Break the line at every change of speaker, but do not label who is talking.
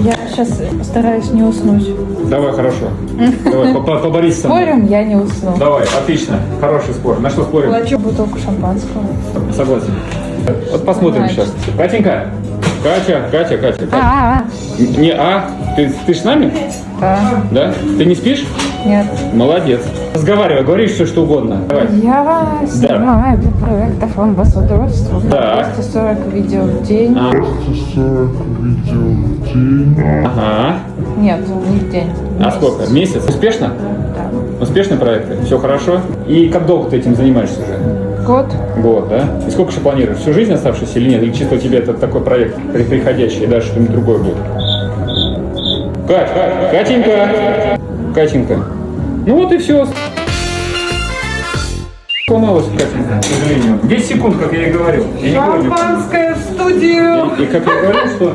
Я сейчас постараюсь не уснуть.
Давай, хорошо. Давай, поборись со мной.
Спорим, я не усну.
Давай, отлично. Хороший спор. На что спорим?
Плачу бутылку шампанского.
Согласен. Вот посмотрим
Значит.
сейчас. Катенька. Катя. Не Ты с нами?
Да.
Да? Ты не спишь?
Нет.
Молодец. Разговаривай, говори все, что угодно. Давай.
Я снимаю для проектов амбассадорства.
Так.
240 видео в день.
Ага.
Нет, не в день.
А сколько? Месяц? Успешно?
Да.
Успешные проекты? Все хорошо? И как долго ты этим занимаешься уже?
Год.
Год, да? И сколько же планируешь? Всю жизнь оставшуюся или нет? Или чисто у тебя это такой проект приходящий, и дальше что-нибудь другое будет? Катенька. Ну вот и все. Сломалась, Катенька, к сожалению. 10 секунд, как я и говорил. Я не говорю.
Шампанское в студию.
И как я говорил, что